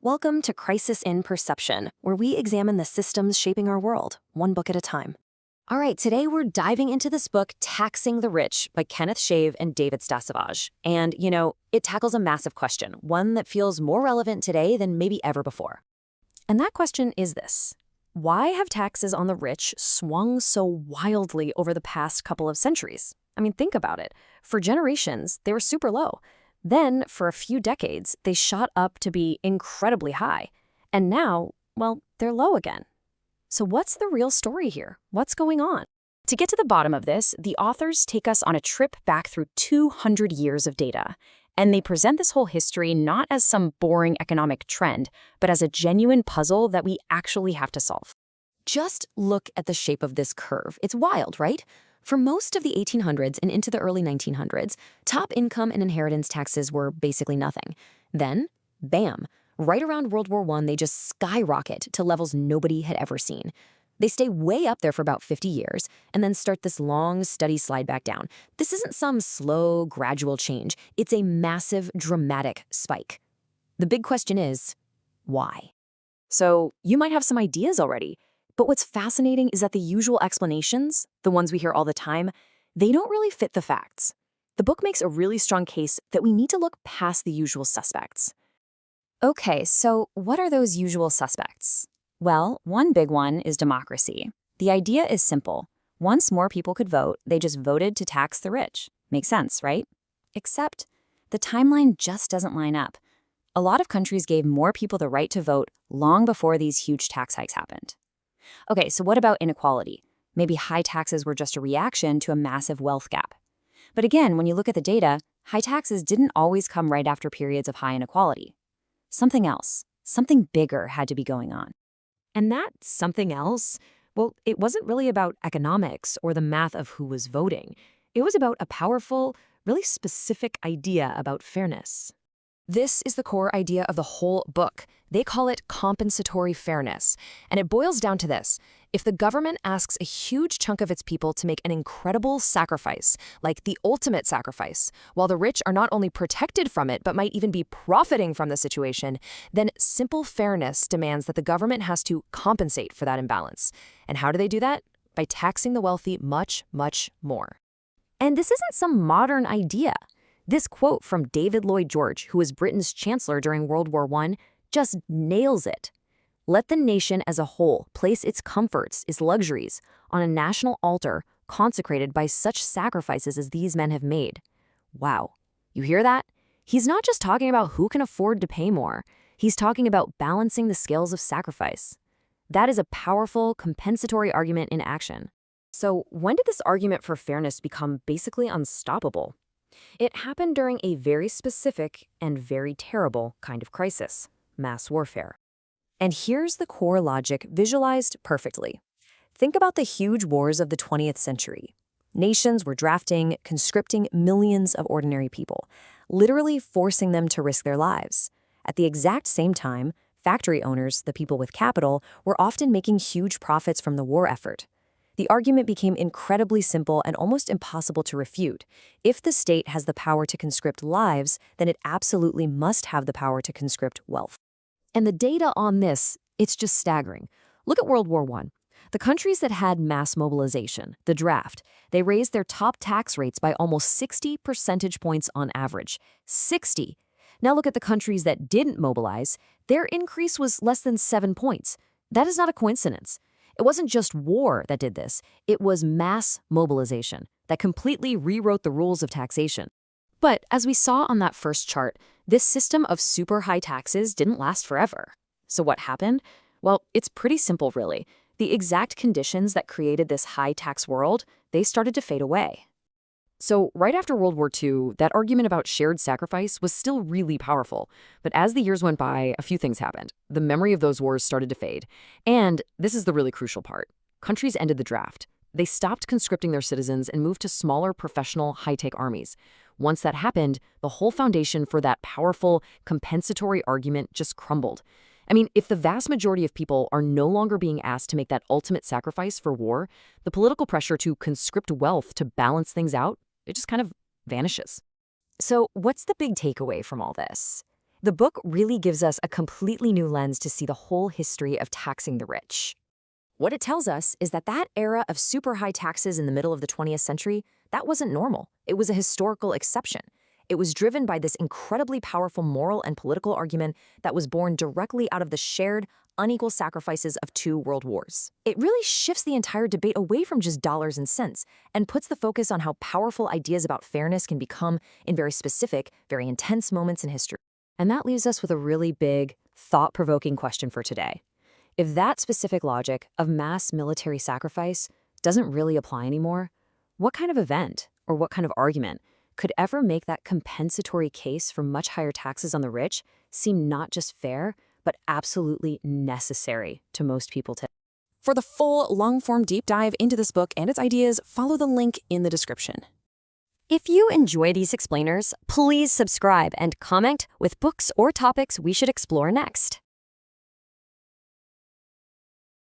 Welcome to Crisis in Perception, where we examine the systems shaping our world, one book at a time. All right, today we're diving into this book, Taxing the Rich by Kenneth Scheve and David Stasavage. And, it tackles a massive question, one that feels more relevant today than maybe ever before. And that question is this: why have taxes on the rich swung so wildly over the past couple of centuries? I mean, think about it. For generations, they were super low. Then, for a few decades, they shot up to be incredibly high. And now, well, they're low again. So what's the real story here? What's going on? To get to the bottom of this, the authors take us on a trip back through 200 years of data. And they present this whole history not as some boring economic trend, but as a genuine puzzle that we actually have to solve. Just look at the shape of this curve. It's wild, right? For most of the 1800s and into the early 1900s, top income and inheritance taxes were basically nothing. Then, bam, right around World War I, they just skyrocket to levels nobody had ever seen. They stay way up there for about 50 years and then start this long, steady slide back down. This isn't some slow, gradual change. It's a massive, dramatic spike. The big question is, why? So you might have some ideas already. But what's fascinating is that the usual explanations, the ones we hear all the time, they don't really fit the facts. The book makes a really strong case that we need to look past the usual suspects. Okay, so what are those usual suspects? Well, one big one is democracy. The idea is simple. Once more people could vote, they just voted to tax the rich. Makes sense, right? Except the timeline just doesn't line up. A lot of countries gave more people the right to vote long before these huge tax hikes happened. Okay, so what about inequality? Maybe high taxes were just a reaction to a massive wealth gap. But again, when you look at the data, high taxes didn't always come right after periods of high inequality. Something else, something bigger had to be going on. And that something else, well, it wasn't really about economics or the math of who was voting. It was about a powerful, really specific idea about fairness. This is the core idea of the whole book. They call it compensatory fairness. And it boils down to this: if the government asks a huge chunk of its people to make an incredible sacrifice, like the ultimate sacrifice, while the rich are not only protected from it, but might even be profiting from the situation, then simple fairness demands that the government has to compensate for that imbalance. And how do they do that? By taxing the wealthy much, much more. And this isn't some modern idea. This quote from David Lloyd George, who was Britain's chancellor during World War I, just nails it. Let the nation as a whole place its comforts, its luxuries, on a national altar consecrated by such sacrifices as these men have made. Wow. You hear that? He's not just talking about who can afford to pay more. He's talking about balancing the scales of sacrifice. That is a powerful, compensatory argument in action. So when did this argument for fairness become basically unstoppable? It happened during a very specific and very terrible kind of crisis: mass warfare. And here's the core logic visualized perfectly. Think about the huge wars of the 20th century. Nations were drafting, conscripting millions of ordinary people, literally forcing them to risk their lives. At the exact same time, factory owners, the people with capital, were often making huge profits from the war effort. The argument became incredibly simple and almost impossible to refute. If the state has the power to conscript lives, then it absolutely must have the power to conscript wealth. And the data on this, it's just staggering. Look at World War I. The countries that had mass mobilization, the draft, they raised their top tax rates by almost 60 percentage points on average. 60! Now look at the countries that didn't mobilize. Their increase was less than 7 points. That is not a coincidence. It wasn't just war that did this. It was mass mobilization that completely rewrote the rules of taxation. But as we saw on that first chart, this system of super high taxes didn't last forever. So what happened? Well, it's pretty simple, really. The exact conditions that created this high tax world, they started to fade away. So right after World War II, that argument about shared sacrifice was still really powerful. But as the years went by, a few things happened. The memory of those wars started to fade. And this is the really crucial part. Countries ended the draft. They stopped conscripting their citizens and moved to smaller, professional, high-tech armies. Once that happened, the whole foundation for that powerful, compensatory argument just crumbled. I mean, if the vast majority of people are no longer being asked to make that ultimate sacrifice for war, the political pressure to conscript wealth to balance things out, it just kind of vanishes. So what's the big takeaway from all this? The book really gives us a completely new lens to see the whole history of taxing the rich. What it tells us is that era of super high taxes in the middle of the 20th century, that wasn't normal. It was a historical exception. It was driven by this incredibly powerful moral and political argument that was born directly out of the shared, unequal sacrifices of 2 world wars. It really shifts the entire debate away from just dollars and cents and puts the focus on how powerful ideas about fairness can become in very specific, very intense moments in history. And that leaves us with a really big, thought-provoking question for today. If that specific logic of mass military sacrifice doesn't really apply anymore, what kind of event or what kind of argument could ever make that compensatory case for much higher taxes on the rich seem not just fair, but absolutely necessary to most people today? For the full, long-form deep dive into this book and its ideas, follow the link in the description. If you enjoy these explainers, please subscribe and comment with books or topics we should explore next.